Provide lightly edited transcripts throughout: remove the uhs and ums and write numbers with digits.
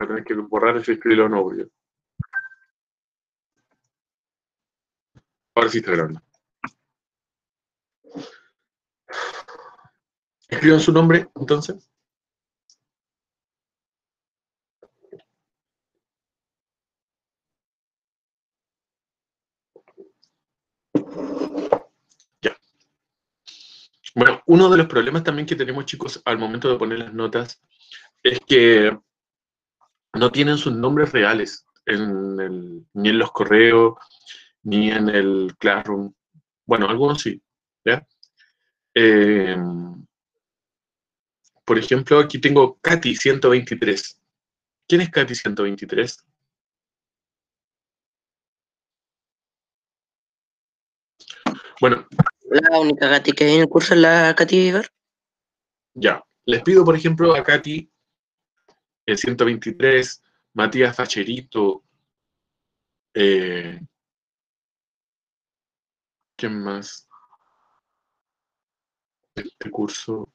Voy a tener que borrar ese escribirlo de nuevo. Ahora sí está grabando. Escriban su nombre, entonces. Ya. Bueno, uno de los problemas también que tenemos, chicos, al momento de poner las notas, es que no tienen sus nombres reales ni en los correos, ni en el Classroom. Bueno, algunos sí, ¿ya? Eh, por ejemplo, aquí tengo Katy 123. ¿Quién es Katy 123? Bueno, La única Katy que hay en el curso es la Katy Vivar. ya. Les pido, por ejemplo, a Katy, el 123, Matías Facherito, ¿quién más? Este curso.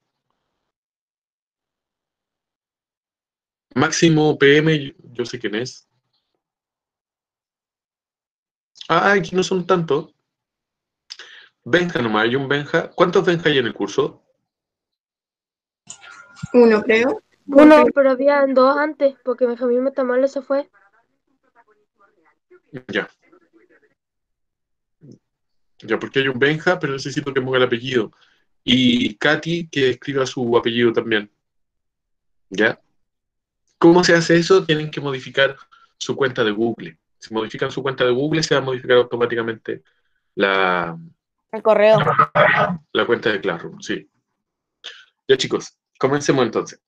Máximo PM, yo sé quién es. Ah, aquí no son tantos. Benja nomás, hay un Benja. ¿Cuántos Benja hay en el curso? Uno, creo. Uno, pero habían dos antes, porque Benjamín Metamalo se fue. Ya. Ya, porque hay un Benja, pero necesito que ponga el apellido. Y Katy, que escriba su apellido también. ¿Ya? ¿Cómo se hace eso? Tienen que modificar su cuenta de Google. Si modifican su cuenta de Google, se va a modificar automáticamente El correo. la cuenta de Classroom, sí. Ya, chicos, comencemos entonces.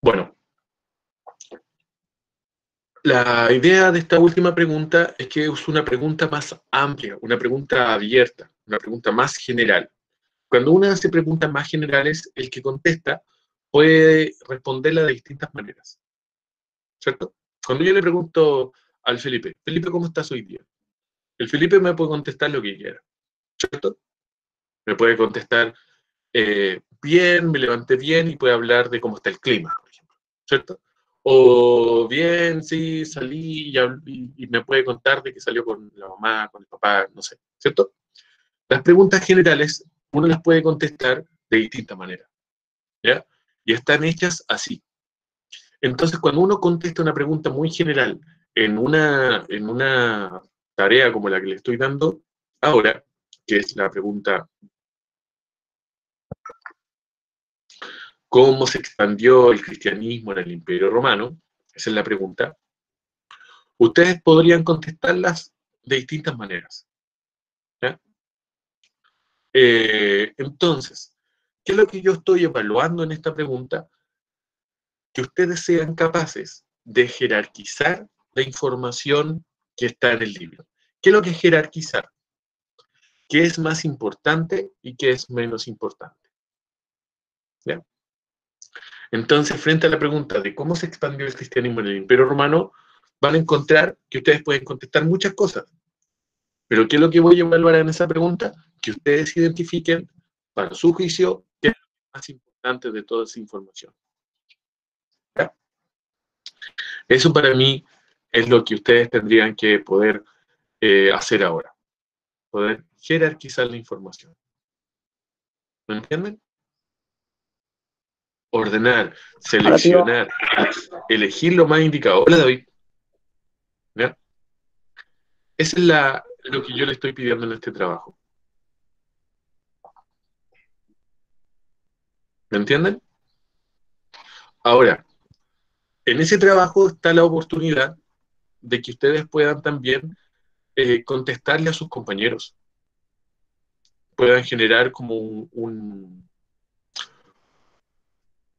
Bueno, la idea de esta última pregunta es que es una pregunta más amplia, una pregunta abierta, una pregunta más general. Cuando uno hace preguntas más generales, el que contesta puede responderla de distintas maneras, ¿cierto? Cuando yo le pregunto al Felipe, Felipe, ¿cómo estás hoy día? El Felipe me puede contestar lo que quiera, ¿cierto? Me puede contestar, bien, me levanté bien, y puede hablar de cómo está el clima, por ejemplo, ¿cierto? O bien, sí, salí y me puede contar de que salió con la mamá, con el papá, no sé, ¿cierto? Las preguntas generales uno las puede contestar de distintas maneras, ¿ya? Y están hechas así. Entonces, cuando uno contesta una pregunta muy general en una tarea como la que le estoy dando ahora, que es la pregunta ¿cómo se expandió el cristianismo en el Imperio Romano? Esa es la pregunta. Ustedes podrían contestarlas de distintas maneras, ¿ya? Entonces, ¿qué es lo que yo estoy evaluando en esta pregunta? Que ustedes sean capaces de jerarquizar la información que está en el libro. ¿Qué es lo que es jerarquizar? ¿Qué es más importante y qué es menos importante? ¿Ya? Entonces, frente a la pregunta de cómo se expandió el cristianismo en el Imperio Romano, van a encontrar que ustedes pueden contestar muchas cosas. Pero ¿qué es lo que voy a evaluar en esa pregunta? Que ustedes identifiquen, para su juicio, qué es lo más importante de toda esa información. ¿Ya? Eso para mí es lo que ustedes tendrían que poder hacer ahora. Poder jerarquizar la información. ¿Me entienden? Ordenar, seleccionar, elegir lo más indicado. Hola, David. ¿Ya? Esa es lo que yo le estoy pidiendo en este trabajo. ¿Me entienden? Ahora, en ese trabajo está la oportunidad de que ustedes puedan también contestarle a sus compañeros. Puedan generar como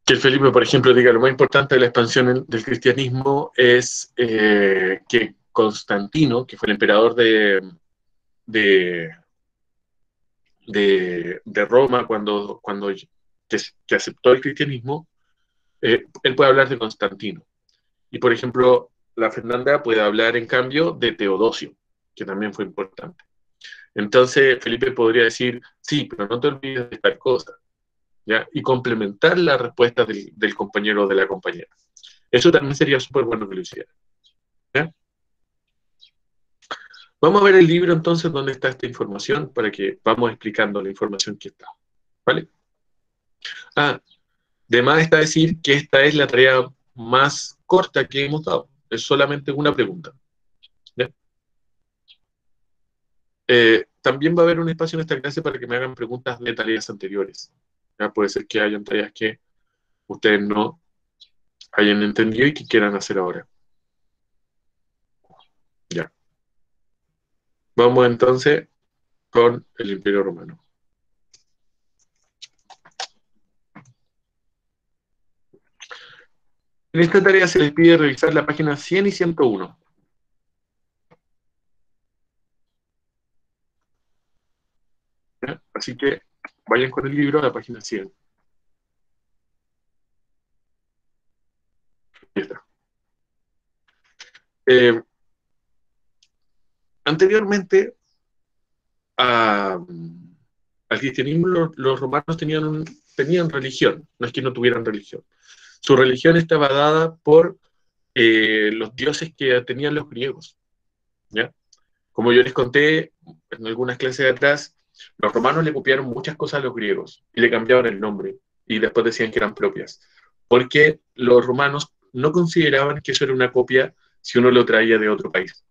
que el Felipe, por ejemplo, diga lo más importante de la expansión del cristianismo es que Constantino, que fue el emperador de Roma cuando que aceptó el cristianismo, él puede hablar de Constantino. Y, por ejemplo, la Fernanda puede hablar, en cambio, de Teodosio, que también fue importante. Entonces Felipe podría decir, sí, pero no te olvides de tal cosa, ¿ya? Y complementar la respuesta del compañero o de la compañera. Eso también sería súper bueno que lo hiciera, ¿ya? Vamos a ver el libro entonces donde está esta información para que vamos explicando la información que está, ¿vale? De más está decir que esta es la tarea más corta que hemos dado. Es solamente una pregunta, ¿ya? También va a haber un espacio en esta clase para que me hagan preguntas de tareas anteriores, ¿ya? Puede ser que hayan tareas que ustedes no hayan entendido y que quieran hacer ahora. Ya. Vamos entonces con el Imperio Romano. En esta tarea se les pide revisar la página 100 y 101. ¿Ya? Así que vayan con el libro a la página 100. Ahí está. Anteriormente al cristianismo los romanos tenían religión, no es que no tuvieran religión. Su religión estaba dada por los dioses que tenían los griegos, ¿ya? Como yo les conté en algunas clases de atrás, los romanos le copiaron muchas cosas a los griegos y le cambiaban el nombre y después decían que eran propias, porque los romanos no consideraban que eso era una copia si uno lo traía de otro país.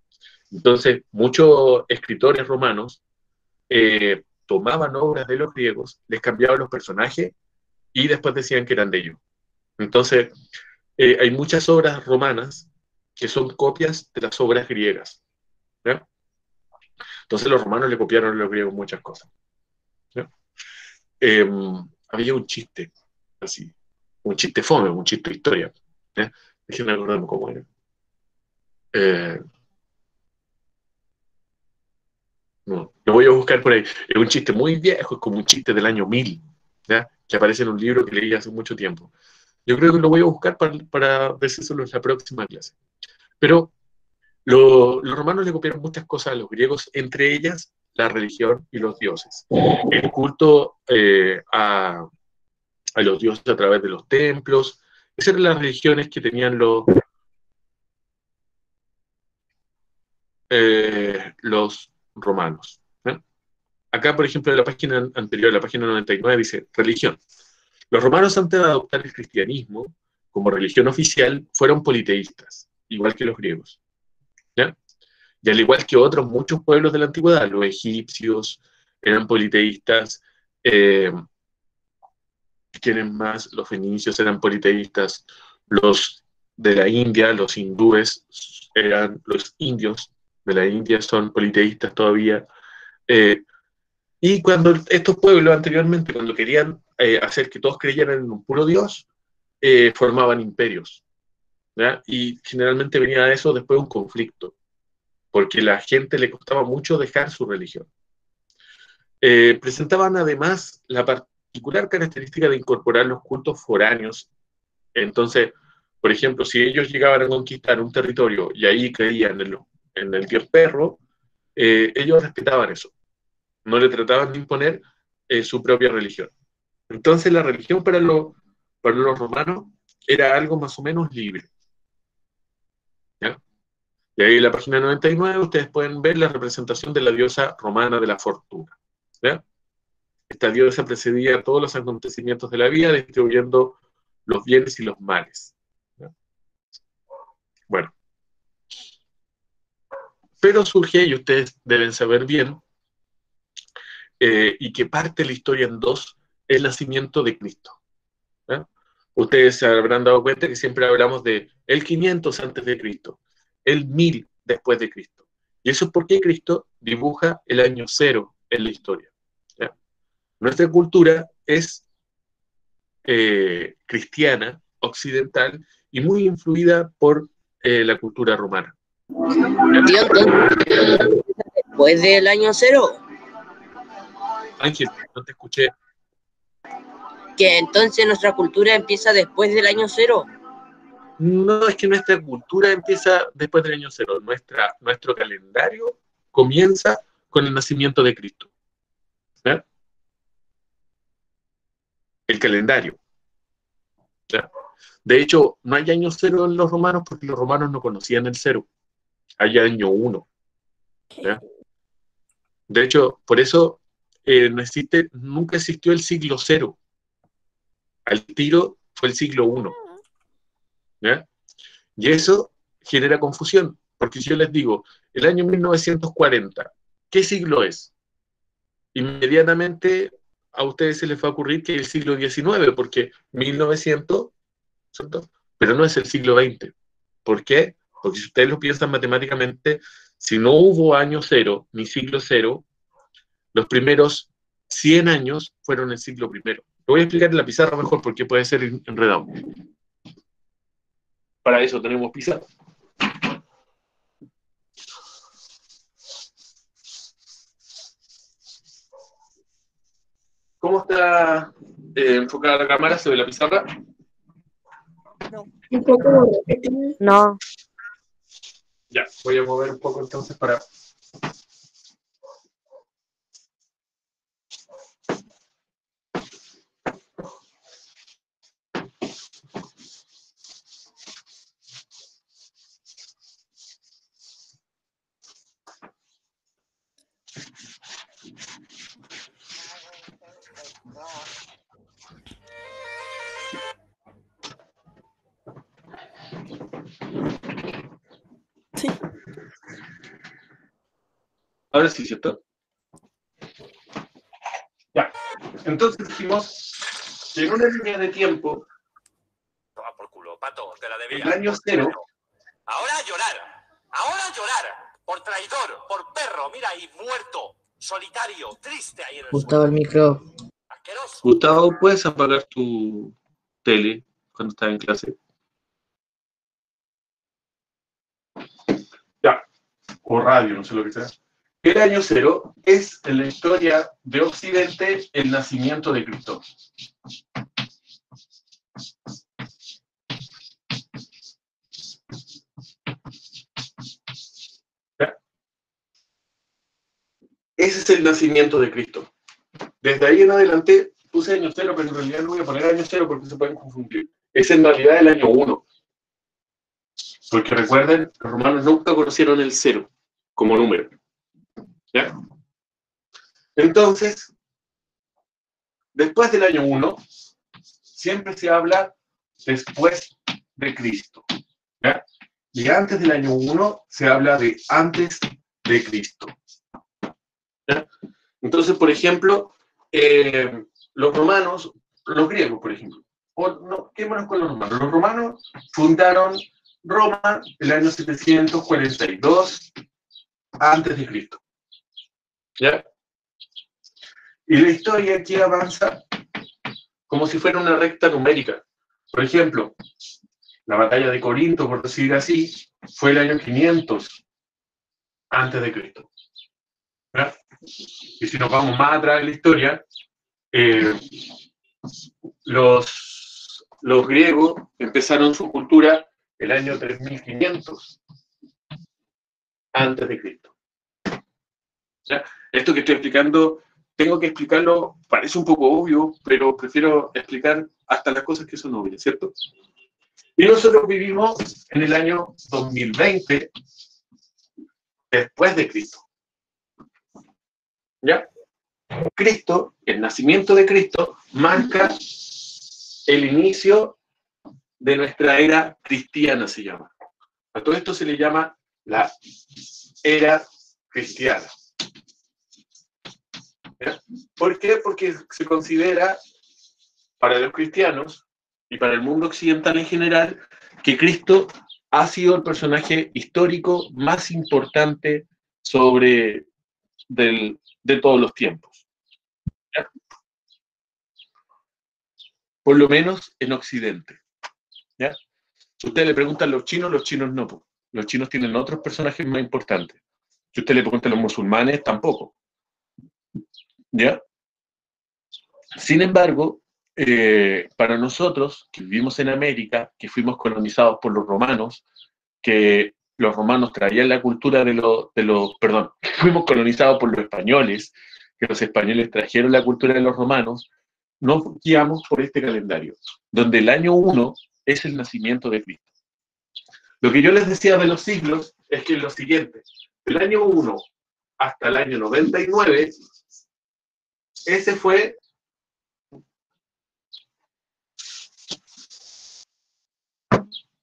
Entonces, muchos escritores romanos tomaban obras de los griegos, les cambiaban los personajes y después decían que eran de ellos. Entonces, hay muchas obras romanas que son copias de las obras griegas, ¿ya? Entonces los romanos le copiaron a los griegos muchas cosas, ¿ya? Había un chiste, así, un chiste fome, un chiste de historia, ¿ya? Déjenme acordarme cómo era. No, lo voy a buscar por ahí. Es un chiste muy viejo, es como un chiste del año 1000, ¿ya? Que aparece en un libro que leí hace mucho tiempo. Yo creo que lo voy a buscar para decírselo en la próxima clase. Pero los romanos le copiaron muchas cosas a los griegos, entre ellas la religión y los dioses. El culto a los dioses a través de los templos. Esas eran las religiones que tenían los romanos, ¿eh? Acá, por ejemplo, en la página anterior, la página 99, dice religión. Los romanos, antes de adoptar el cristianismo como religión oficial, fueron politeístas, igual que los griegos, ¿ya? Y al igual que otros muchos pueblos de la antigüedad, los egipcios eran politeístas, ¿quiénes más? Los fenicios eran politeístas, los de la India, los hindúes, los indios de la India son politeístas todavía. Y cuando estos pueblos anteriormente, cuando querían hacer que todos creyeran en un puro Dios, formaban imperios, ¿ya? Y generalmente venía de eso después un conflicto, porque a la gente le costaba mucho dejar su religión. Presentaban además la particular característica de incorporar los cultos foráneos. Entonces, por ejemplo, si ellos llegaban a conquistar un territorio y ahí creían en el dios perro, ellos respetaban eso. No le trataban de imponer su propia religión. Entonces la religión para los romanos era algo más o menos libre, ¿ya? Y ahí en la página 99 ustedes pueden ver la representación de la diosa romana de la fortuna, ¿ya? Esta diosa precedía todos los acontecimientos de la vida, distribuyendo los bienes y los males, ¿ya? Bueno. Pero surge, y ustedes deben saber bien, y que parte la historia en dos, el nacimiento de Cristo, ¿ya? Ustedes se habrán dado cuenta que siempre hablamos de el 500 antes de Cristo, el 1000 después de Cristo. Y eso es porque Cristo dibuja el año 0 en la historia, ¿ya? Nuestra cultura es cristiana, occidental, y muy influida por la cultura romana. Tío, entonces, después del año 0. Ángel, no te escuché. Que entonces nuestra cultura empieza después del año 0. No, es que nuestra cultura empieza después del año 0. Nuestro calendario comienza con el nacimiento de Cristo. ¿Ya? El calendario. ¿Ya? De hecho, no hay año cero en los romanos porque los romanos no conocían el cero. Hay año 1. ¿Ya? De hecho, por eso nunca existió el siglo 0. Al tiro fue el siglo 1. ¿Ya? Y eso genera confusión, porque si yo les digo, el año 1940, ¿qué siglo es? Inmediatamente a ustedes se les va a ocurrir que es el siglo XIX, porque 1900, ¿cierto? Pero no es el siglo XX. ¿Por qué? Porque si ustedes lo piensan matemáticamente, si no hubo año cero ni siglo cero, los primeros 100 años fueron el siglo primero. Lo voy a explicar en la pizarra mejor porque puede ser enredado. Para eso tenemos pizarra. ¿Cómo está enfocada la cámara? ¿Se ve la pizarra? No. Un poco. No. Ya, voy a mover un poco entonces para... Sí. Ahora sí, ¿cierto? Ya. Entonces dijimos que en una línea de tiempo, Toma por culo, pato, te la debía. el año cero, Ahora a llorar. Ahora a llorar. Por traidor, por perro, mira ahí, muerto, solitario, triste ahí en el Gustavo, el suelo. micro. Asqueroso. Gustavo, ¿puedes apagar tu tele cuando estás en clase? Ya. O radio, no sé lo que sea. El año cero es en la historia de Occidente el nacimiento de Cristo. ¿Ya? Ese es el nacimiento de Cristo. Desde ahí en adelante puse año cero, pero en realidad no voy a poner año cero porque se pueden confundir. Es en realidad el año 1. Porque recuerden, los romanos nunca conocieron el cero como número. ¿Ya? Entonces, después del año 1, siempre se habla después de Cristo. ¿Ya? Y antes del año 1 se habla de antes de Cristo. ¿Ya? Entonces, por ejemplo, los romanos, los griegos, por ejemplo, o no, quémonos con los romanos. Los romanos fundaron Roma el año 742 antes de Cristo. ¿Ya? Y la historia aquí avanza como si fuera una recta numérica. Por ejemplo, la batalla de Corinto, por decir así, fue el año 500 antes de Cristo. ¿Ya? Y si nos vamos más atrás en la historia, los griegos empezaron su cultura el año 3500 antes de Cristo. ¿Ya? Esto que estoy explicando, tengo que explicarlo, parece un poco obvio, pero prefiero explicar hasta las cosas que son obvias, ¿cierto? Y nosotros vivimos en el año 2020 después de Cristo. ¿Ya? Cristo, el nacimiento de Cristo, marca el inicio de nuestra era cristiana, se llama. A todo esto se le llama la era cristiana. ¿Ya? ¿Por qué? Porque se considera, para los cristianos y para el mundo occidental en general, que Cristo ha sido el personaje histórico más importante de todos los tiempos. ¿Ya? Por lo menos en Occidente. ¿Ya? Si usted le pregunta a los chinos no. Los chinos tienen otros personajes más importantes. Si usted le pregunta a los musulmanes, tampoco. ¿Ya? Sin embargo, para nosotros, que vivimos en América, que fuimos colonizados por los romanos, que los romanos traían la cultura perdón, fuimos colonizados por los españoles, que los españoles trajeron la cultura de los romanos, nos guiamos por este calendario, donde el año 1 es el nacimiento de Cristo. Lo que yo les decía de los siglos es que es lo siguiente, del año 1 hasta el año 99, ese fue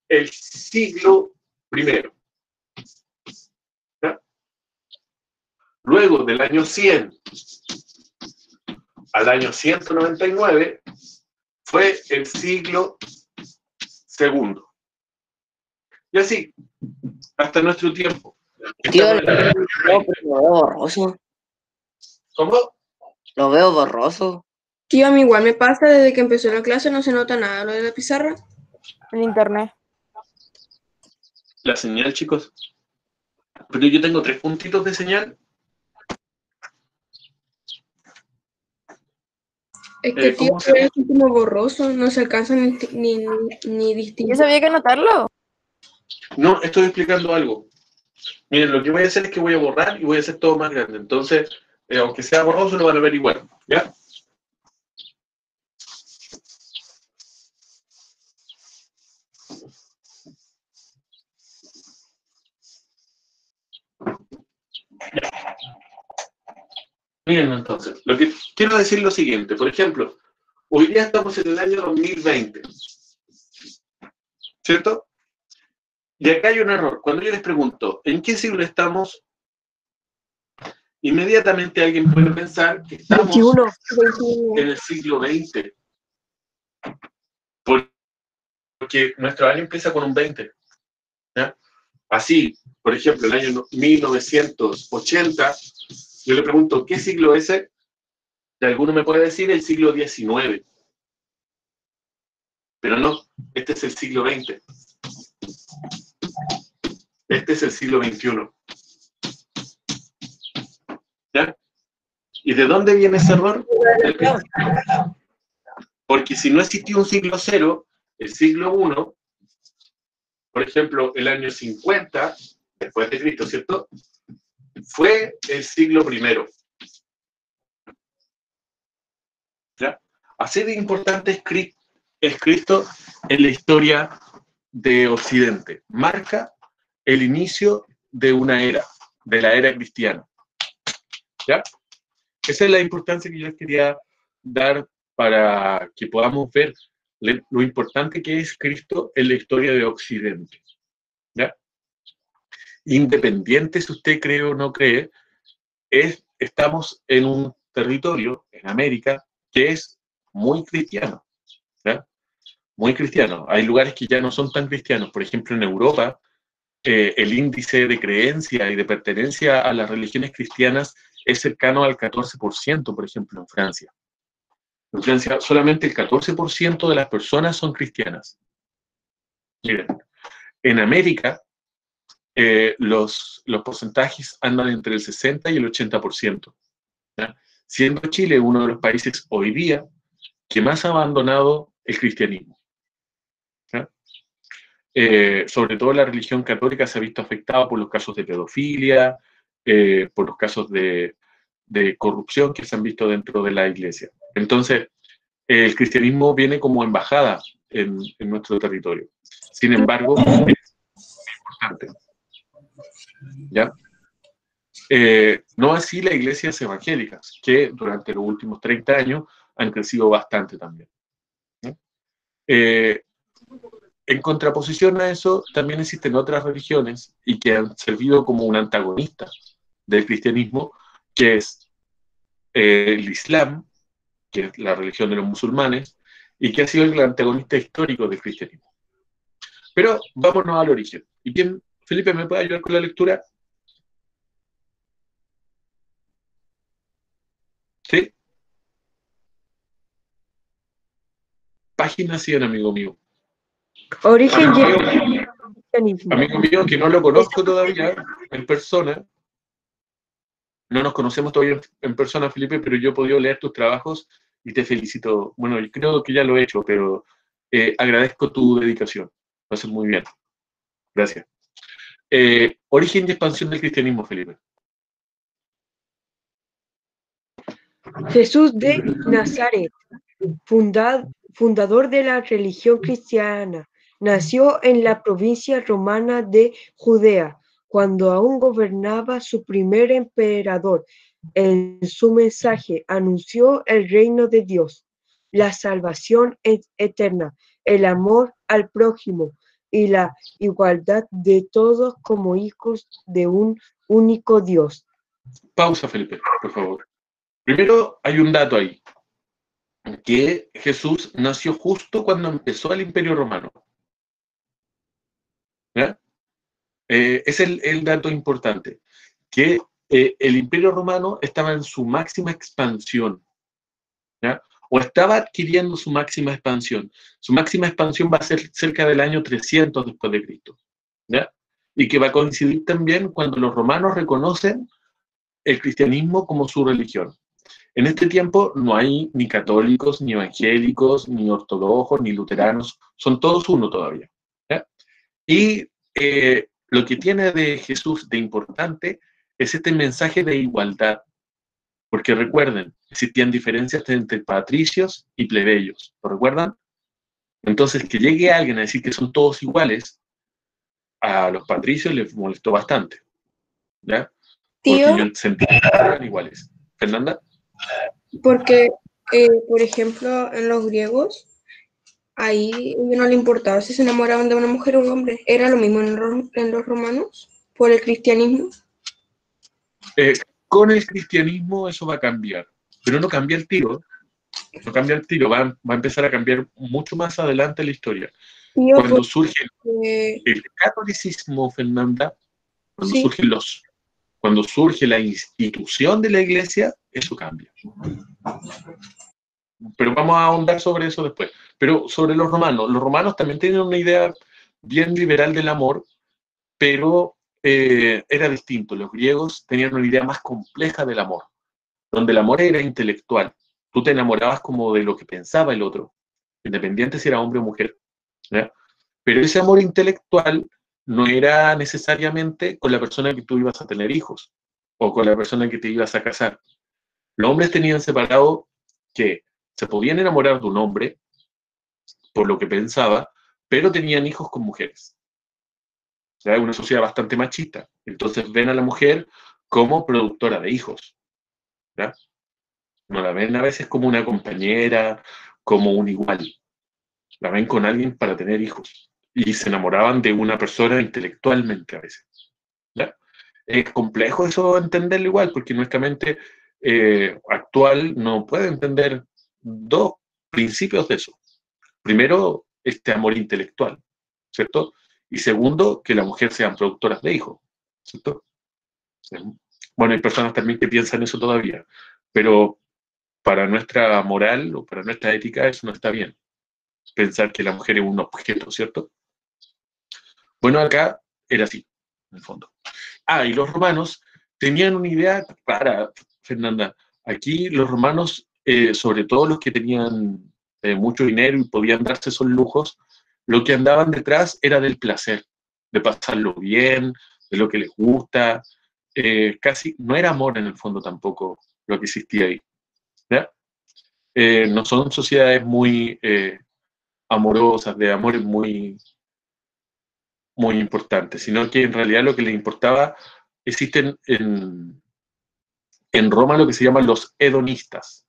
el siglo primero. ¿Ya? Luego del año 100 al año 199 fue el siglo segundo. Y así, hasta nuestro tiempo. Tío, lo veo borroso. ¿Cómo? Lo veo borroso. Tío, a mí igual me pasa desde que empezó la clase, no se nota nada lo de la pizarra. En internet. La señal, chicos. Pero yo tengo 3 puntitos de señal. Es que, tío, ¿cómo se- se ve así como borroso, no se alcanza ni Yo distinguir. sabía que anotarlo. No, estoy explicando algo. Miren, lo que voy a hacer es que voy a borrar y voy a hacer todo más grande. Entonces, aunque sea borroso, lo van a ver igual. ¿Ya? Miren, entonces, lo que quiero decir es lo siguiente. Por ejemplo, hoy día estamos en el año 2020. ¿Cierto? Y acá hay un error. Cuando yo les pregunto, ¿en qué siglo estamos? Inmediatamente alguien puede pensar que estamos 21. en el siglo XX. Porque nuestro año empieza con un 20. ¿Ya? Así, por ejemplo, el año 1980, yo le pregunto, ¿qué siglo es ese? Y alguno me puede decir el siglo XIX. Pero no, este es el siglo XX. Este es el siglo XXI. ¿Ya? ¿Y de dónde viene ese error? Del principio. Porque si no existió un siglo cero, el siglo I, por ejemplo, el año 50, después de Cristo, ¿cierto? Fue el siglo I. ¿Ya? Así de importante es Cristo en la historia de Occidente. Marca el inicio de una era, de la era cristiana. ¿Ya? Esa es la importancia que yo les quería dar para que podamos ver lo importante que es Cristo en la historia de Occidente. ¿Ya? Independiente si usted cree o no cree, estamos en un territorio, en América, que es muy cristiano. ¿Ya? Muy cristiano. Hay lugares que ya no son tan cristianos. Por ejemplo, en Europa, el índice de creencia y de pertenencia a las religiones cristianas es cercano al 14%, por ejemplo, en Francia. En Francia, solamente el 14% de las personas son cristianas. Miren, en América, los porcentajes andan entre el 60 y el 80%. ¿Ya? Siendo Chile uno de los países hoy día que más ha abandonado el cristianismo. ¿Ya? Sobre todo la religión católica se ha visto afectada por los casos de pedofilia, por los casos de corrupción que se han visto dentro de la iglesia. Entonces, el cristianismo viene como embajada en nuestro territorio. Sin embargo, es importante. ¿Ya? No así las iglesias evangélicas, que durante los últimos 30 años han crecido bastante también. ¿Ya? En contraposición a eso, también existen otras religiones y que han servido como un antagonista del cristianismo, que es el Islam, que es la religión de los musulmanes, y que ha sido el antagonista histórico del cristianismo. Pero vámonos al origen. ¿Y quién, Felipe, me puede ayudar con la lectura? ¿Sí? Página 100, amigo mío. Origen Amigo mío, que no lo conozco todavía en persona. No nos conocemos todavía en persona, Felipe, pero yo he podido leer tus trabajos y te felicito. Bueno, yo creo que ya lo he hecho, pero agradezco tu dedicación. Lo haces muy bien. Gracias. Origen y expansión del cristianismo, Felipe. Jesús de Nazaret, fundador de la religión cristiana, nació en la provincia romana de Judea, cuando aún gobernaba su primer emperador. En su mensaje anunció el reino de Dios, la salvación eterna, el amor al prójimo y la igualdad de todos como hijos de un único Dios. Pausa, Felipe, por favor. Primero, hay un dato ahí, que Jesús nació justo cuando empezó el Imperio Romano. ¿Ya? Es el dato importante, que el Imperio Romano estaba en su máxima expansión, ¿ya? O estaba adquiriendo su máxima expansión. Su máxima expansión va a ser cerca del año 300 después de Cristo, ¿ya? Y que va a coincidir también cuando los romanos reconocen el cristianismo como su religión. En este tiempo no hay ni católicos, ni evangélicos, ni ortodoxos, ni luteranos, son todos uno todavía, ¿ya? Y lo que tiene de Jesús de importante es este mensaje de igualdad, porque recuerden, existían diferencias entre patricios y plebeyos, ¿lo recuerdan? Entonces, que llegue alguien a decir que son todos iguales, a los patricios les molestó bastante, ¿ya? Porque Tío, ellos sentían que eran iguales. ¿Fernanda? porque, por ejemplo, en los griegos, ahí a ellos no le importaba si se enamoraban de una mujer o un hombre. Era lo mismo en los romanos, por el cristianismo. Con el cristianismo eso va a cambiar, pero no cambia el tiro, no cambia el tiro, va a empezar a cambiar mucho más adelante en la historia. Tío, Cuando porque, surge el catolicismo, Fernanda, cuando sí, cuando surge la institución de la iglesia, eso cambia. Pero vamos a ahondar sobre eso después. Pero sobre los romanos también tienen una idea bien liberal del amor, pero era distinto. Los griegos tenían una idea más compleja del amor, donde el amor era intelectual. Tú te enamorabas como de lo que pensaba el otro, independiente si era hombre o mujer, ¿ya? Pero ese amor intelectual no era necesariamente con la persona que tú ibas a tener hijos o con la persona que te ibas a casar. Los hombres tenían separado que se podían enamorar de un hombre por lo que pensaba, pero tenían hijos con mujeres. O sea, es una sociedad bastante machista. Entonces ven a la mujer como productora de hijos, ¿ya? No la ven a veces como una compañera, como un igual. La ven con alguien para tener hijos. Y se enamoraban de una persona intelectualmente a veces, ¿ya? Es complejo eso entenderlo igual, porque nuestra mente actual no puede entender dos principios de eso. Primero, este amor intelectual, ¿cierto? Y segundo, que las mujeres sean productoras de hijos, ¿cierto? Bueno, hay personas también que piensan eso todavía, pero para nuestra moral o para nuestra ética eso no está bien. Pensar que la mujer es un objeto, ¿cierto? Bueno, acá era así, en el fondo. Y los romanos tenían una idea clara, Fernanda. Aquí los romanos, sobre todo los que tenían mucho dinero y podían darse esos lujos, lo que andaban detrás era del placer, de pasarlo bien, de lo que les gusta. Casi no era amor en el fondo tampoco lo que existía ahí, ¿ya? No son sociedades muy amorosas, de amores muy, muy importantes, sino que en realidad lo que les importaba, existen en Roma lo que se llaman los hedonistas,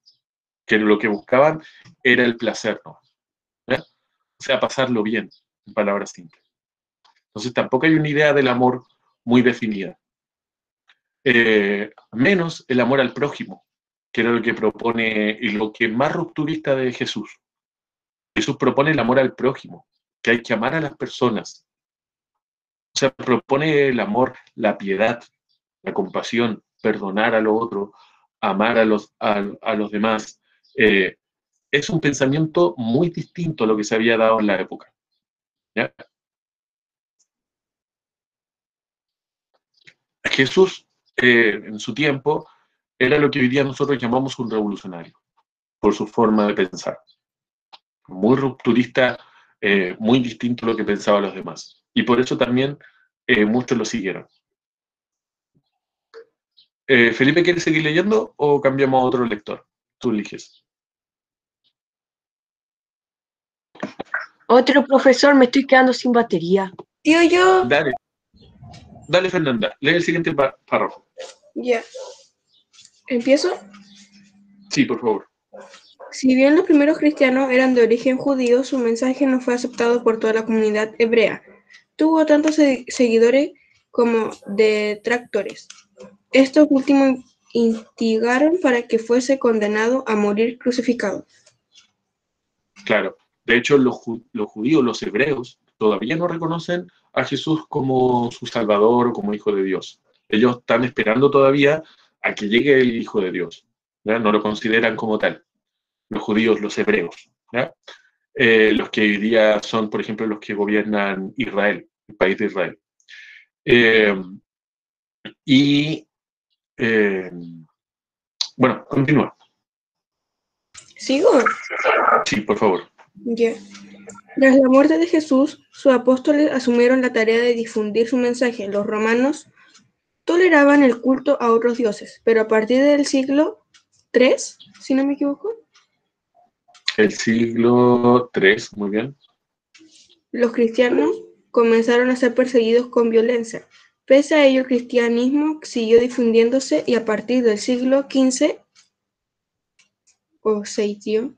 que lo que buscaban era el placer, ¿no? ¿Ya? O sea, pasarlo bien, en palabras simples. Entonces tampoco hay una idea del amor muy definida. Menos el amor al prójimo, que era lo que propone y lo que más rupturista de Jesús. Jesús propone el amor al prójimo, que hay que amar a las personas. O sea, propone el amor, la piedad, la compasión, perdonar a lo otro, amar a los demás. Es un pensamiento muy distinto a lo que se había dado en la época, ¿ya? Jesús, en su tiempo, era lo que hoy día nosotros llamamos un revolucionario, por su forma de pensar. Muy rupturista, muy distinto a lo que pensaban los demás. Y por eso también muchos lo siguieron. Felipe, ¿quieres seguir leyendo o cambiamos a otro lector? Tú eliges. Otro profesor, me estoy quedando sin batería. Tío, yo. Dale, Fernanda, lee el siguiente párrafo. Ya. ¿Empiezo? Sí, por favor. Si bien los primeros cristianos eran de origen judío, su mensaje no fue aceptado por toda la comunidad hebrea. Tuvo tantos seguidores como detractores. Estos últimos instigaron para que fuese condenado a morir crucificado. Claro. De hecho, los judíos, los hebreos, todavía no reconocen a Jesús como su Salvador o como Hijo de Dios. Ellos están esperando todavía a que llegue el Hijo de Dios. ¿Ya? No lo consideran como tal. Los judíos, los hebreos. ¿Ya? Los que hoy día son, por ejemplo, los que gobiernan Israel, el país de Israel. Bueno, continúa. ¿Sigo? Sí, por favor. Ya. Tras la muerte de Jesús, sus apóstoles asumieron la tarea de difundir su mensaje. Los romanos toleraban el culto a otros dioses, pero a partir del siglo III, si no me equivoco, el siglo III, muy bien. Los cristianos comenzaron a ser perseguidos con violencia. Pese a ello, el cristianismo siguió difundiéndose y a partir del siglo XV o VI, tío.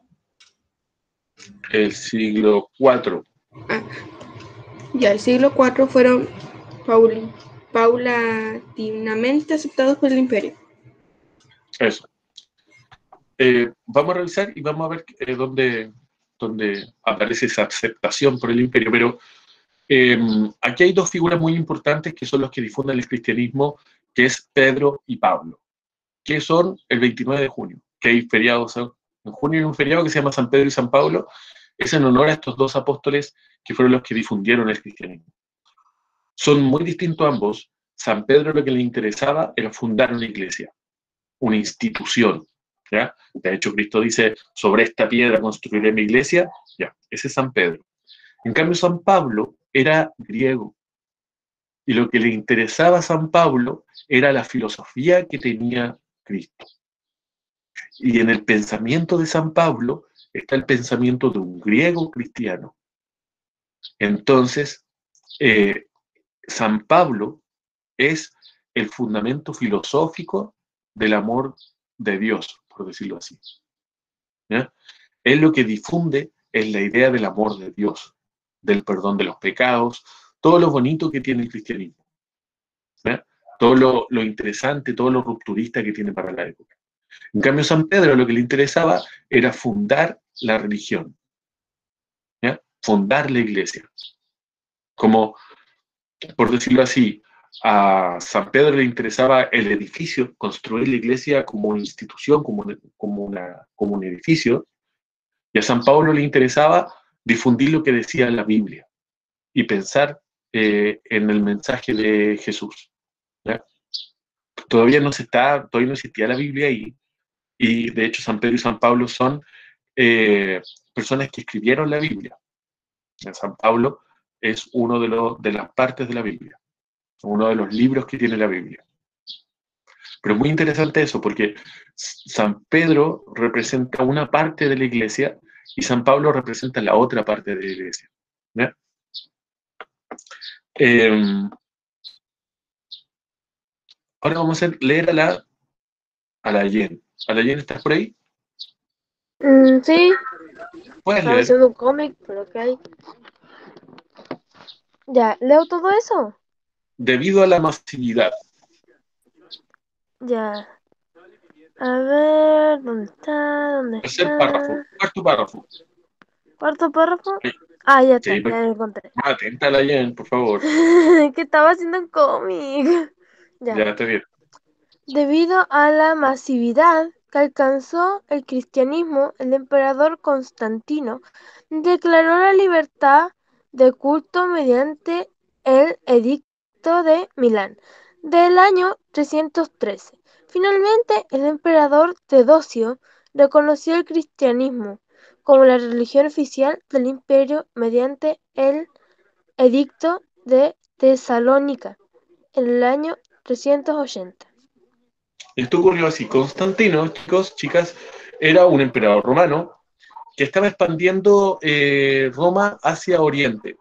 El siglo IV. Ya, el siglo IV fueron paulatinamente aceptados por el imperio. Eso. Vamos a revisar y vamos a ver dónde aparece esa aceptación por el imperio. Pero aquí hay dos figuras muy importantes que son los que difunden el cristianismo, que es Pedro y Pablo, que son el 29 de junio, que hay feriados. En junio hay un feriado que se llama San Pedro y San Pablo. Es en honor a estos dos apóstoles que fueron los que difundieron el cristianismo. Son muy distintos ambos. San Pedro lo que le interesaba era fundar una iglesia, una institución. ¿Ya? De hecho, Cristo dice, sobre esta piedra construiré mi iglesia. Ya, ese es San Pedro. En cambio, San Pablo era griego. Y lo que le interesaba a San Pablo era la filosofía que tenía Cristo. Y en el pensamiento de San Pablo está el pensamiento de un griego cristiano. Entonces, San Pablo es el fundamento filosófico del amor de Dios, por decirlo así. ¿Ya? Él lo que difunde es la idea del amor de Dios, del perdón de los pecados, todo lo bonito que tiene el cristianismo. ¿Ya? Todo lo interesante, todo lo rupturista que tiene para la época. En cambio, San Pedro lo que le interesaba era fundar la religión, ¿ya? Fundar la iglesia. Como, por decirlo así, a San Pedro le interesaba el edificio, construir la iglesia como una institución, como un edificio, y a San Pablo le interesaba difundir lo que decía la Biblia y pensar en el mensaje de Jesús. ¿Ya? Todavía no existía la Biblia y de hecho San Pedro y San Pablo son personas que escribieron la Biblia. San Pablo es uno de las partes de la Biblia, uno de los libros que tiene la Biblia. Pero es muy interesante eso, porque San Pedro representa una parte de la iglesia y San Pablo representa la otra parte de la iglesia. ¿Ya? Ahora vamos a leer a la Yen. ¿A la Yen estás por ahí? Sí, ¿Puedes estaba leer? haciendo un cómic, pero ¿qué hay? Ya, ¿leo todo eso? Debido a la masividad. Ya. A ver, ¿dónde está? ¿Dónde Tercer está? párrafo, cuarto párrafo. ¿Cuarto párrafo? Sí. Ah, ya está, Sí, ya lo encontré. atenta a la Yen, por favor. Que estaba haciendo un cómic. Ya Ya. está bien. Debido a la masividad que alcanzó el cristianismo, el emperador Constantino declaró la libertad de culto mediante el Edicto de Milán del año 313. Finalmente, el emperador Teodosio reconoció el cristianismo como la religión oficial del imperio mediante el Edicto de Tesalónica, en el año 380. Esto ocurrió así. Constantino, chicos, chicas, era un emperador romano que estaba expandiendo Roma hacia Oriente,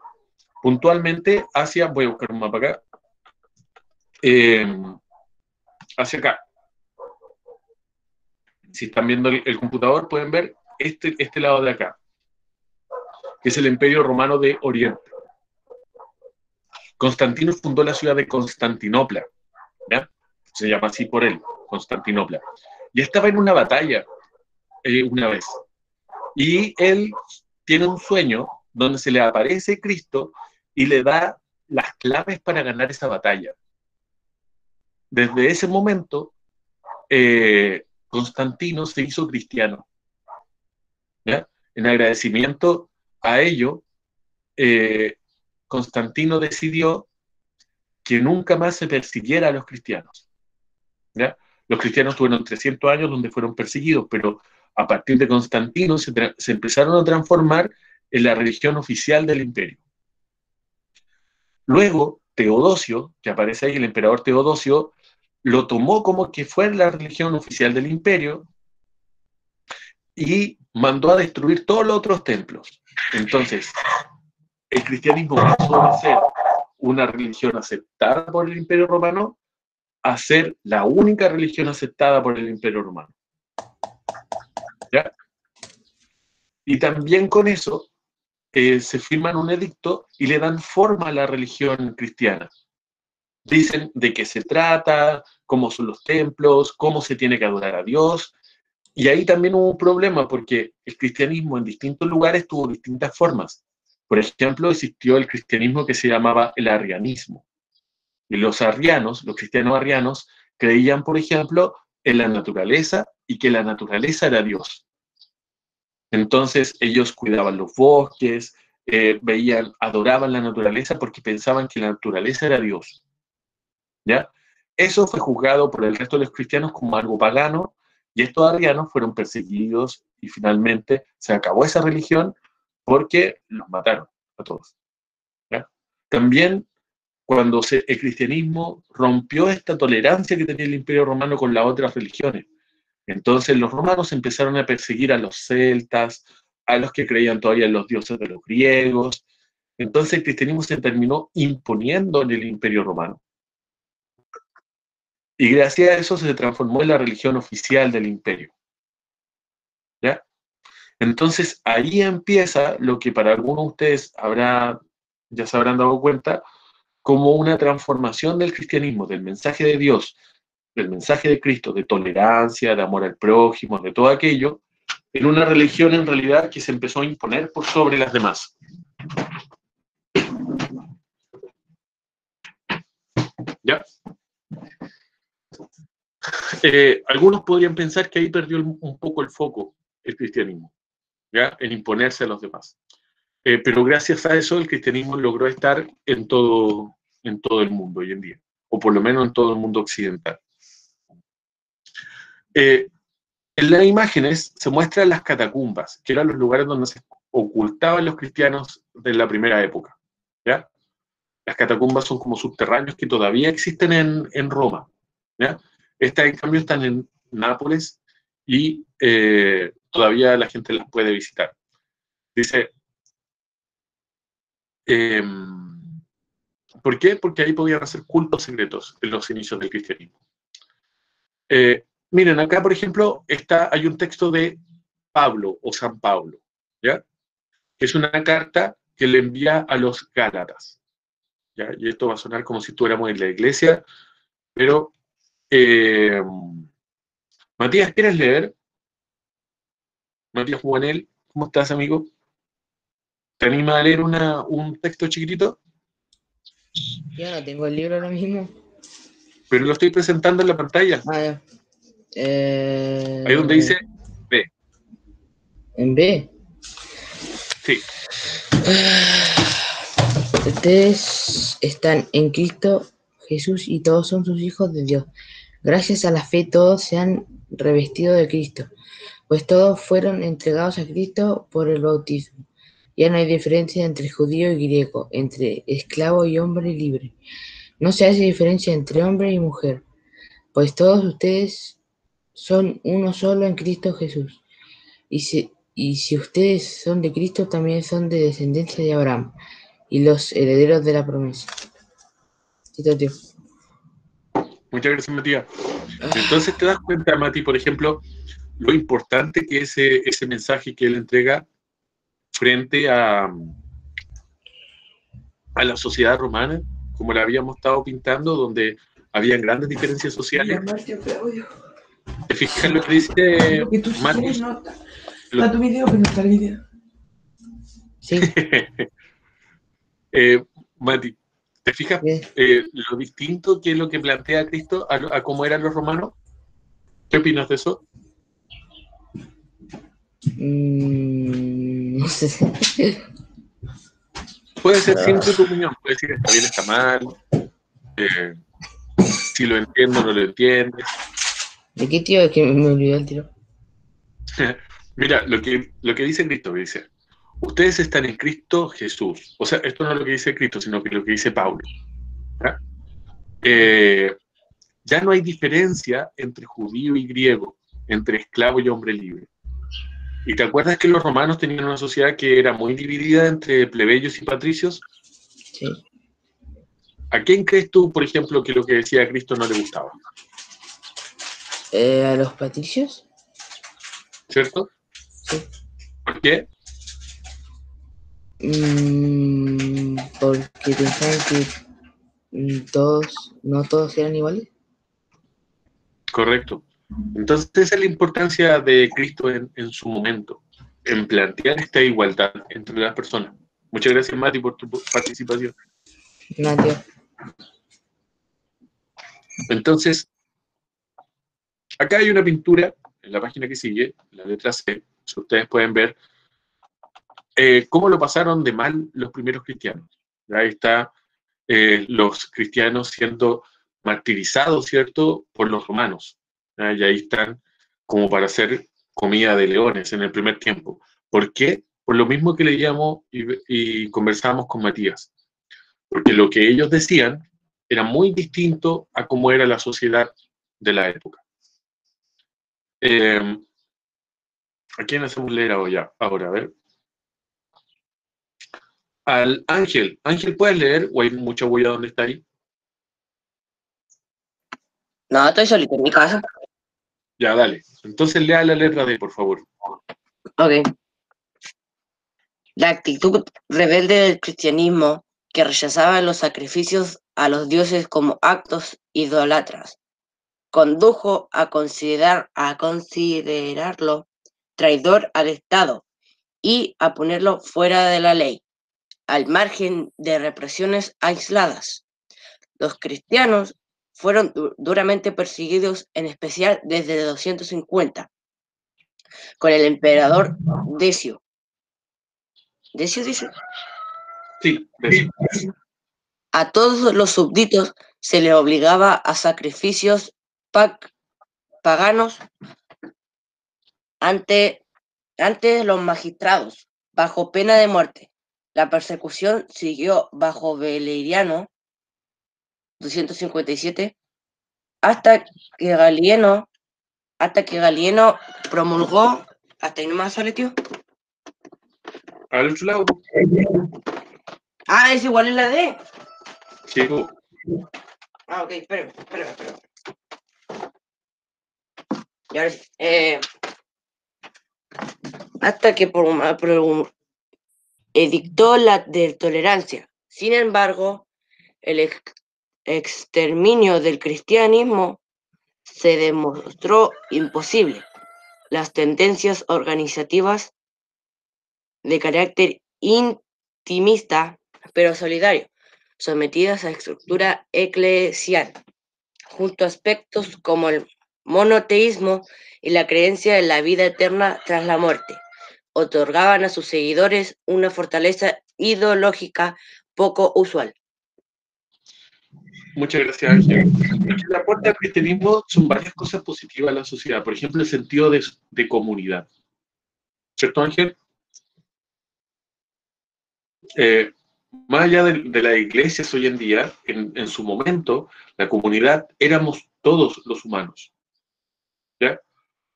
puntualmente hacia, voy a buscar un mapa acá, hacia acá. Si están viendo el computador, pueden ver este lado de acá, que es el Imperio Romano de Oriente. Constantino fundó la ciudad de Constantinopla, ¿ya? Se llama así por él, Constantinopla. Y estaba en una batalla una vez. Y él tiene un sueño donde se le aparece Cristo y le da las claves para ganar esa batalla. Desde ese momento, Constantino se hizo cristiano, ¿ya? En agradecimiento a ello, Constantino decidió que nunca más se persiguiera a los cristianos, ¿ya? Los cristianos tuvieron 300 años donde fueron perseguidos, pero a partir de Constantino se empezaron a transformar en la religión oficial del imperio. Luego, Teodosio, que aparece ahí, el emperador Teodosio, lo tomó como que fue la religión oficial del imperio y mandó a destruir todos los otros templos. Entonces, el cristianismo pasó a ser una religión aceptada por el Imperio Romano a ser la única religión aceptada por el Imperio Romano. ¿Ya? Y también con eso se firman un edicto y le dan forma a la religión cristiana. Dicen de qué se trata, cómo son los templos, cómo se tiene que adorar a Dios. Y ahí también hubo un problema porque el cristianismo en distintos lugares tuvo distintas formas. Por ejemplo, existió el cristianismo que se llamaba el arrianismo. Y los arrianos, los cristianos arrianos, creían, por ejemplo, en la naturaleza y que la naturaleza era Dios. Entonces ellos cuidaban los bosques, adoraban la naturaleza porque pensaban que la naturaleza era Dios. ¿Ya? Eso fue juzgado por el resto de los cristianos como algo pagano, y estos arrianos fueron perseguidos y finalmente se acabó esa religión porque los mataron a todos. ¿Ya? También cuando el cristianismo rompió esta tolerancia que tenía el Imperio Romano con las otras religiones. Entonces los romanos empezaron a perseguir a los celtas, a los que creían todavía en los dioses de los griegos. Entonces el cristianismo se terminó imponiendo en el Imperio Romano. Y gracias a eso se transformó en la religión oficial del imperio. ¿Ya? Entonces ahí empieza lo que para algunos de ustedes ya se habrán dado cuenta, como una transformación del cristianismo, del mensaje de Dios, del mensaje de Cristo, de tolerancia, de amor al prójimo, de todo aquello, en una religión en realidad que se empezó a imponer por sobre las demás. ¿Ya? Algunos podrían pensar que ahí perdió un poco el foco el cristianismo, ¿ya? En imponerse a los demás. Pero gracias a eso el cristianismo logró estar en todo el mundo hoy en día, o por lo menos en todo el mundo occidental. En las imágenes se muestran las catacumbas, que eran los lugares donde se ocultaban los cristianos de la primera época, ¿ya? Las catacumbas son como subterráneos que todavía existen en Roma, ¿ya? Estas, en cambio, están en Nápoles y todavía la gente las puede visitar. Dice, ¿por qué? Porque ahí podían hacer cultos secretos en los inicios del cristianismo. Miren, acá, por ejemplo, hay un texto de Pablo o San Pablo, ¿ya? Que es una carta que le envía a los Gálatas, ¿ya? Y esto va a sonar como si estuviéramos en la iglesia, pero Matías, ¿quieres leer? Matías Juanel, ¿cómo estás, amigo? ¿Te anima a leer un texto chiquitito? Yo no tengo el libro ahora mismo. Pero lo estoy presentando en la pantalla. Ah, ya. Ahí donde dice B. ¿En B? Sí. Ustedes están en Cristo Jesús y todos son sus hijos de Dios. Gracias a la fe todos se han revestido de Cristo, pues todos fueron entregados a Cristo por el bautismo. Ya no hay diferencia entre judío y griego, entre esclavo y hombre libre. No se hace diferencia entre hombre y mujer, pues todos ustedes son uno solo en Cristo Jesús. Y si ustedes son de Cristo, también son de descendencia de Abraham y los herederos de la promesa. Tito, tío. Muchas gracias, Matías. Entonces te das cuenta, Mati, por ejemplo, lo importante que es ese mensaje que él entrega frente a la sociedad romana, como la habíamos estado pintando, donde habían grandes diferencias sociales. ¿Te fijas lo que dice Lo que tú Mati? quieres no está tu video, pero no está el video. Sí. Mati, ¿te fijas lo distinto que es lo que plantea Cristo a cómo eran los romanos? ¿Qué opinas de eso? No sé. Puede ser siempre tu opinión, puede decir está bien, está mal, si lo entiendo, no lo entiendes. ¿De qué, tío? Es que me olvidó el tiro. Mira, lo que dice Cristo, dice, ustedes están en Cristo Jesús. O sea, esto no es lo que dice Cristo, sino que lo que dice Pablo. ¿Ya? Ya no hay diferencia entre judío y griego, entre esclavo y hombre libre. ¿Y te acuerdas que los romanos tenían una sociedad que era muy dividida entre plebeyos y patricios? Sí. ¿A quién crees tú, por ejemplo, que lo que decía Cristo no le gustaba? ¿A los patricios? ¿Cierto? Sí. ¿Por qué? Porque pensaban que no todos eran iguales. Correcto. Entonces esa es la importancia de Cristo en su momento, en plantear esta igualdad entre las personas. Muchas gracias, Mati, por tu participación. No, tío. Entonces, acá hay una pintura, en la página que sigue, la letra C, si ustedes pueden ver cómo lo pasaron de mal los primeros cristianos. Ahí está los cristianos siendo martirizados, ¿cierto?, por los romanos. Y ahí están como para hacer comida de leones en el primer tiempo. ¿Por qué? Por lo mismo que leíamos y conversábamos con Matías. Porque lo que ellos decían era muy distinto a cómo era la sociedad de la época. ¿A quién hacemos leer ahora? A ver. Al Ángel. Ángel, ¿puedes leer? ¿O hay mucha huella donde está ahí? No, estoy solito en mi casa. Ya, dale. Entonces lea la letra D, por favor. Ok. La actitud rebelde del cristianismo, que rechazaba los sacrificios a los dioses como actos idólatras, condujo a considerarlo traidor al Estado y a ponerlo fuera de la ley, al margen de represiones aisladas. Los cristianos fueron duramente perseguidos, en especial desde 250, con el emperador Decio. ¿Decio dice? Sí, Decio. A todos los súbditos se les obligaba a sacrificios paganos ante los magistrados, bajo pena de muerte. La persecución siguió bajo Valeriano 257 hasta que Galieno promulgó. ¿Hasta ahí nomás sale, tío? Al otro lado. Ah, es igual en la D. Sí, pues. Ah, ok, espérame. Y ahora sí, hasta que edictó la de tolerancia. Sin embargo, el exterminio del cristianismo se demostró imposible. Las tendencias organizativas de carácter intimista, pero solidario, sometidas a estructura eclesial, junto a aspectos como el monoteísmo y la creencia en la vida eterna tras la muerte, otorgaban a sus seguidores una fortaleza ideológica poco usual. Muchas gracias, Ángel. Lo que le aporta al cristianismo son varias cosas positivas a la sociedad. Por ejemplo, el sentido de comunidad. ¿Cierto, Ángel? más allá de las iglesias hoy en día, en su momento, la comunidad éramos todos los humanos. ¿Ya?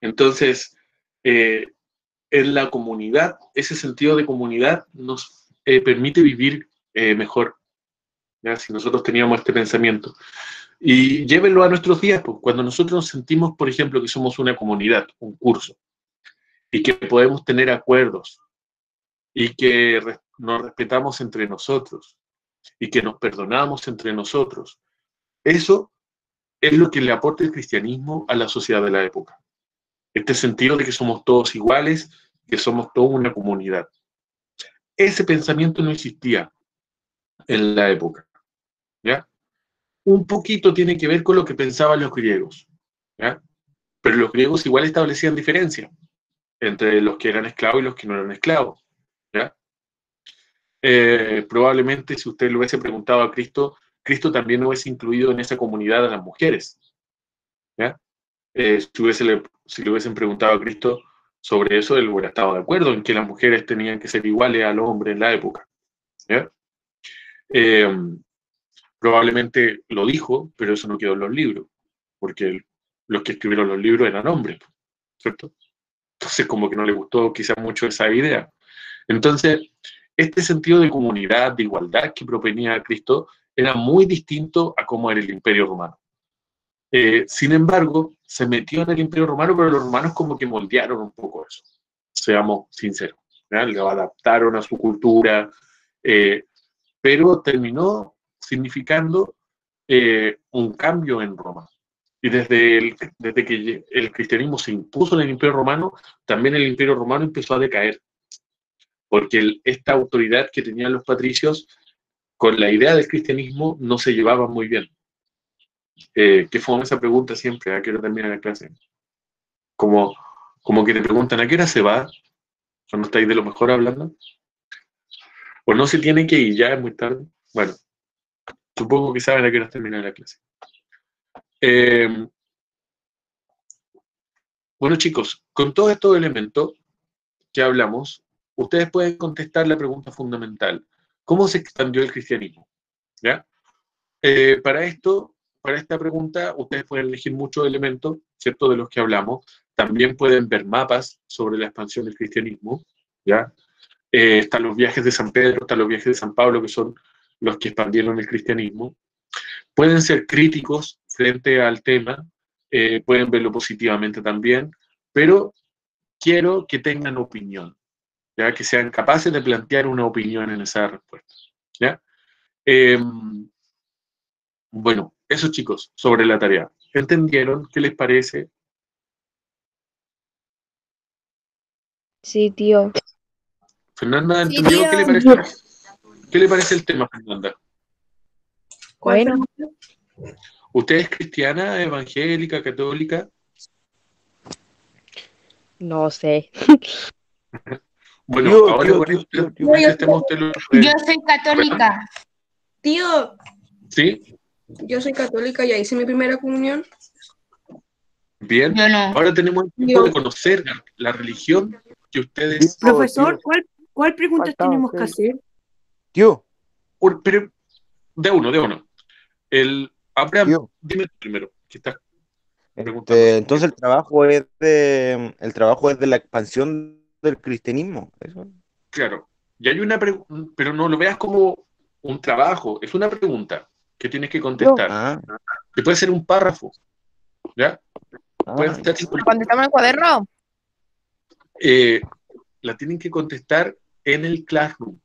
Entonces, en la comunidad, ese sentido de comunidad nos permite vivir mejor, ¿ya? Si nosotros teníamos este pensamiento. Y llévenlo a nuestros días, pues, cuando nosotros nos sentimos, por ejemplo, que somos una comunidad, un curso, y que podemos tener acuerdos, y que nos respetamos entre nosotros, y que nos perdonamos entre nosotros. Eso es lo que le aporta el cristianismo a la sociedad de la época. Este sentido de que somos todos iguales, que somos toda una comunidad. Ese pensamiento no existía en la época, ¿ya? Un poquito tiene que ver con lo que pensaban los griegos, ¿ya? Pero los griegos igual establecían diferencia entre los que eran esclavos y los que no eran esclavos, ¿ya? Probablemente si usted le hubiese preguntado a Cristo, Cristo también hubiese incluido en esa comunidad a las mujeres, ¿ya? Si le hubiesen preguntado a Cristo sobre eso, él hubiera estado de acuerdo en que las mujeres tenían que ser iguales al hombre en la época, ¿ya? Probablemente lo dijo, pero eso no quedó en los libros, porque los que escribieron los libros eran hombres, ¿cierto? Entonces como que no le gustó quizás mucho esa idea. Entonces, este sentido de comunidad, de igualdad que proponía Cristo, era muy distinto a cómo era el Imperio Romano. Sin embargo, se metió en el Imperio Romano, pero los romanos como que moldearon un poco eso, seamos sinceros, ¿ya? Lo adaptaron a su cultura, pero terminó significando un cambio en Roma. Y desde que el cristianismo se impuso en el Imperio Romano, también el Imperio Romano empezó a decaer, porque esta autoridad que tenían los patricios con la idea del cristianismo no se llevaba muy bien. Que fue esa pregunta siempre, ¿a qué hora termina la clase? Como que te preguntan, ¿a qué hora se va? Cuando estáis de lo mejor hablando. O no se tiene que ir, ya es muy tarde. Bueno, supongo que saben a qué hora termina la clase. Bueno, chicos, con todos estos elementos que hablamos, ustedes pueden contestar la pregunta fundamental. ¿Cómo se expandió el cristianismo? ¿Ya? Para esta pregunta, ustedes pueden elegir muchos elementos, ¿cierto?, de los que hablamos. También pueden ver mapas sobre la expansión del cristianismo, ¿ya? Están los viajes de San Pedro, están los viajes de San Pablo, que son los que expandieron el cristianismo. Pueden ser críticos frente al tema, pueden verlo positivamente también, pero quiero que tengan opinión, ¿ya? Que sean capaces de plantear una opinión en esa respuesta, ¿ya? Bueno, eso, chicos, sobre la tarea. ¿Entendieron? ¿Qué les parece? Sí, tío. ¿Fernanda Sí, entendió? tío. ¿Qué le parece el tema, Fernanda? Bueno, ¿Usted es cristiana, evangélica, católica? no sé. Bueno, Tío, ahora contestemos usted lo Yo soy católica. Tío, ¿Sí? yo soy católica, ya hice mi primera comunión. Bien. Yo no. Ahora tenemos el tiempo de conocer la religión que ustedes... Profesor, tío. ¿cuál pregunta Faltaba tenemos usted. que hacer? Tío, Pero, de uno. Abraham, tío. dime tú primero, que estás preguntando. Entonces el trabajo es de la expansión del cristianismo. ¿Eso? Claro. Y hay una pregunta, pero no lo veas como un trabajo, es una pregunta que tienes que contestar. Ah, Que puede ser un párrafo, ¿ya? Puede ser ¿Contestamos en el cuaderno? la tienen que contestar en el Classroom.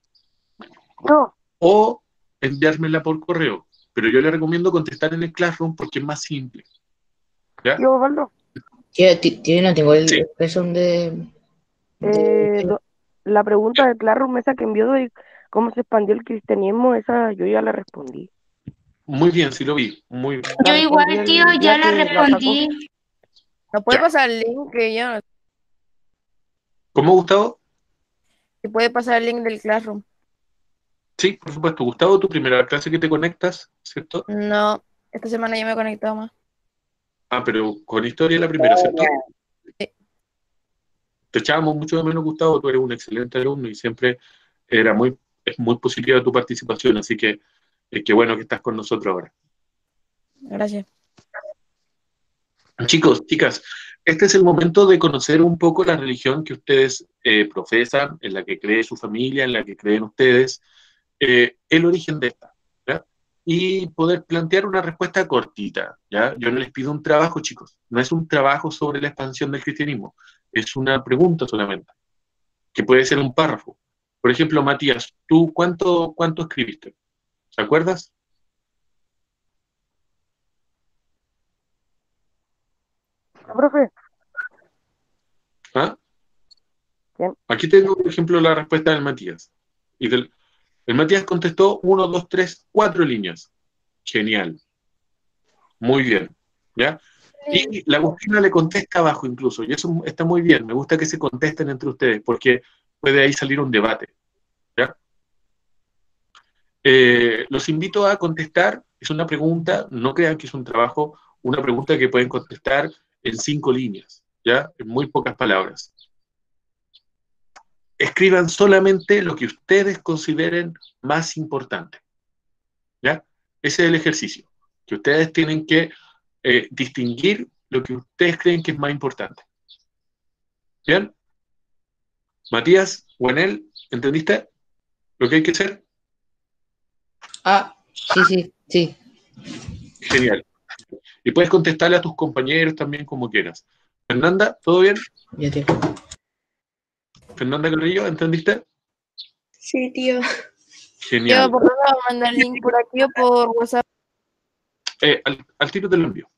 No. O enviármela por correo. Pero yo le recomiendo contestar en el Classroom porque es más simple. ¿Ya? Tío Osvaldo, Tío, no tengo el Sí. expresón de... la pregunta de Classroom, esa que envió de cómo se expandió el cristianismo, esa yo ya la respondí. Muy bien, sí lo vi. Muy bien. Yo La igual, respondí tío, el ya día la que la sacó. respondí. ¿No puede Ya. pasar el link que ya? ¿Cómo, Gustavo? ¿Se puede pasar el link del Classroom? Sí, por supuesto. Gustavo, tu primera clase que te conectas, ¿cierto? No, esta semana ya me he conectado más. Ah, pero con historia la primera, ¿cierto? Sí. Te echábamos mucho de menos, Gustavo. Tú eres un excelente alumno y siempre era muy es muy positiva tu participación, así que qué bueno que estás con nosotros ahora. Gracias. Chicos, chicas, este es el momento de conocer un poco la religión que ustedes profesan, en la que cree su familia, en la que creen ustedes, el origen de esta, ¿ya? Y poder plantear una respuesta cortita, ¿ya? Yo no les pido un trabajo, chicos, no es un trabajo sobre la expansión del cristianismo, es una pregunta solamente, que puede ser un párrafo. Por ejemplo, Matías, ¿tú cuánto escribiste? ¿Te acuerdas? Profe, ¿Ah? ¿quién? Aquí tengo, por ejemplo, la respuesta del Matías. El Matías contestó 1, 2, 3, 4 líneas. Genial. Muy bien. ¿Ya? Y la Agustina le contesta abajo incluso, y eso está muy bien. Me gusta que se contesten entre ustedes, porque puede ahí salir un debate. ¿Ya? Los invito a contestar. Es una pregunta, no crean que es un trabajo, una pregunta que pueden contestar en 5 líneas, ¿ya? En muy pocas palabras. Escriban solamente lo que ustedes consideren más importante, ¿ya? Ese es el ejercicio, que ustedes tienen que distinguir lo que ustedes creen que es más importante. ¿Bien? Matías, Juanel, ¿entendiste lo que hay que hacer? Ah, sí. Genial. Y puedes contestarle a tus compañeros también como quieras. Fernanda, ¿todo bien? Ya te... Fernanda Carrillo, ¿entendiste? Sí, tío. Genial. Yo, ¿por dónde voy a mandar el link? ¿Por aquí o por WhatsApp? Al tiro te lo envío.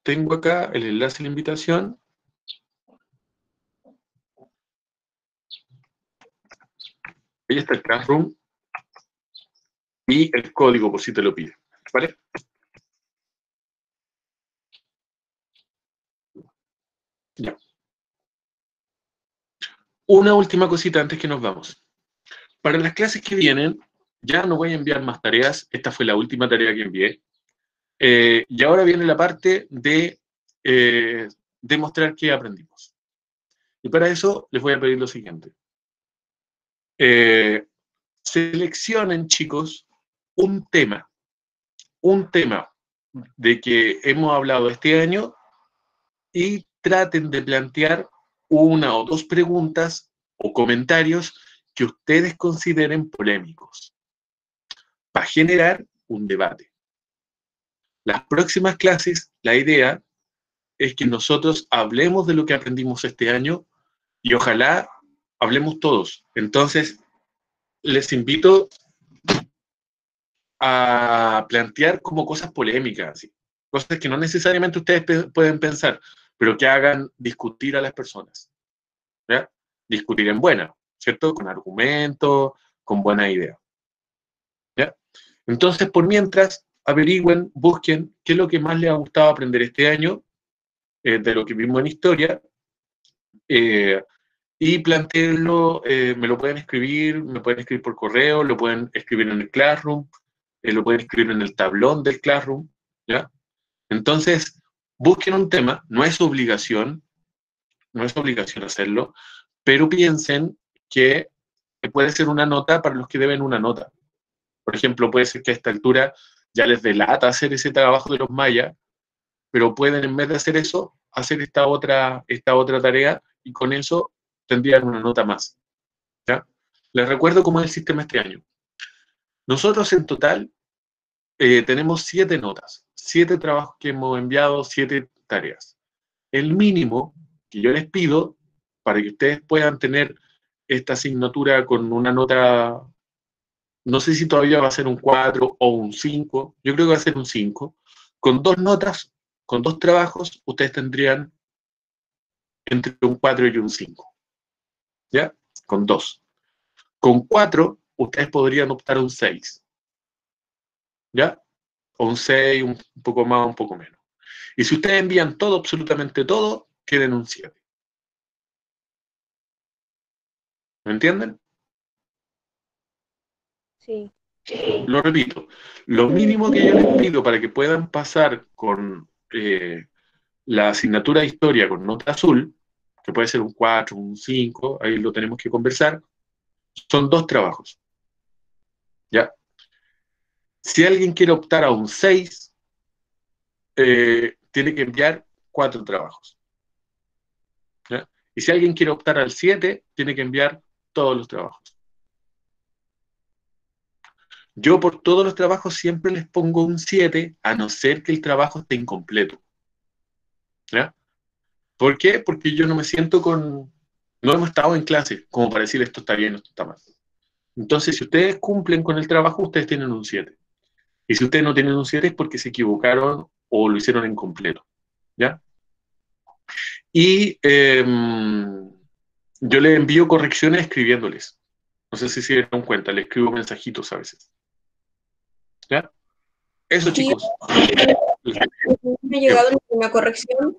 Tengo acá el enlace de la invitación. Ahí está el Classroom y el código por si te lo pide. ¿Vale? Ya. Una última cosita antes que nos vamos. Para las clases que vienen, ya no voy a enviar más tareas. Esta fue la última tarea que envié. Y ahora viene la parte de demostrar qué aprendimos. Y para eso les voy a pedir lo siguiente. Seleccionen, chicos, un tema de que hemos hablado este año y traten de plantear una o dos preguntas o comentarios que ustedes consideren polémicos para generar un debate. Las próximas clases, la idea es que nosotros hablemos de lo que aprendimos este año y ojalá hablemos todos. Entonces, les invito a plantear como cosas polémicas, ¿sí? Cosas que no necesariamente ustedes pueden pensar, pero que hagan discutir a las personas, ¿ya? Discutir en buena, ¿cierto? Con argumentos, con buena idea, ¿ya? Entonces, por mientras, averigüen, busquen qué es lo que más les ha gustado aprender este año, de lo que vimos en historia, y planteenlo, me lo pueden escribir, me pueden escribir por correo, lo pueden escribir en el Classroom, lo pueden escribir en el tablón del Classroom, ¿ya? Entonces, busquen un tema, no es obligación hacerlo, pero piensen que puede ser una nota para los que deben una nota. Por ejemplo, puede ser que a esta altura ya les delata hacer ese trabajo de los mayas, pero pueden, en vez de hacer eso, hacer esta otra tarea y con eso tendrían una nota más, ¿ya? Les recuerdo cómo es el sistema este año. Nosotros en total tenemos 7 notas, 7 trabajos que hemos enviado, 7 tareas. El mínimo que yo les pido para que ustedes puedan tener esta asignatura con una nota, no sé si todavía va a ser un 4 o un 5, yo creo que va a ser un 5, con 2 notas, con 2 trabajos, ustedes tendrían entre un 4 y un 5, ¿ya? Con 2. Con 4, ustedes podrían optar a un 6, ¿ya? O un 6, un poco más, un poco menos. Y si ustedes envían todo, absolutamente todo, queden un 7. ¿Me entienden? Sí. Lo repito, lo mínimo que yo les pido para que puedan pasar con la asignatura de historia con nota azul, que puede ser un 4, un 5, ahí lo tenemos que conversar, son 2 trabajos. ¿Ya? Si alguien quiere optar a un 6, tiene que enviar 4 trabajos. ¿Ya? Y si alguien quiere optar al 7, tiene que enviar todos los trabajos. Yo por todos los trabajos siempre les pongo un 7, a no ser que el trabajo esté incompleto. ¿Ya? ¿Por qué? Porque yo no me siento con... No hemos estado en clase como para decir esto está bien, esto está mal. Entonces, si ustedes cumplen con el trabajo, ustedes tienen un 7. Y si ustedes no tienen un 7 es porque se equivocaron o lo hicieron incompleto. ¿Ya? Y yo les envío correcciones escribiéndoles. No sé si se dieron cuenta, les escribo mensajitos a veces. ¿Ya? Eso, Sí, chicos. me ha llegado una corrección.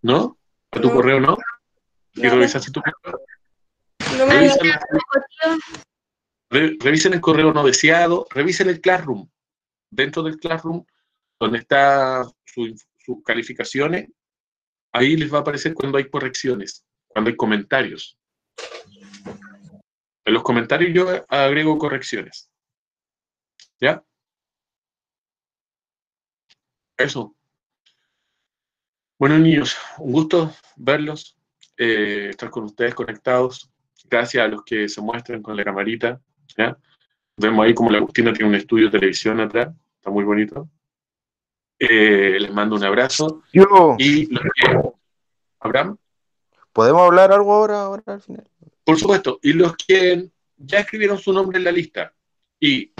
¿No? ¿A tu No. correo no? ¿Y Nada. revisaste tu correo? No me ha Revisen, llegado. revisen el correo no deseado, revisen el Classroom. Dentro del Classroom, donde están sus calificaciones, ahí les va a aparecer cuando hay correcciones, cuando hay comentarios. En los comentarios yo agrego correcciones. ¿Ya? Eso. Bueno, niños, un gusto verlos, estar con ustedes conectados. Gracias a los que se muestran con la camarita. ¿Ya? Vemos ahí como la Agustina tiene un estudio de televisión atrás. Está muy bonito. Les mando un abrazo. Yo, Y los que... ¿Abraham? ¿podemos hablar algo ahora al final? Por supuesto. Y los que ya escribieron su nombre en la lista y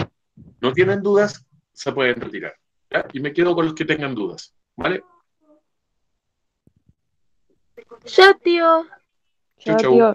no tienen dudas, se pueden retirar. ¿Ya? Y me quedo con los que tengan dudas. ¿Vale? Chao, tío. Chau, chau.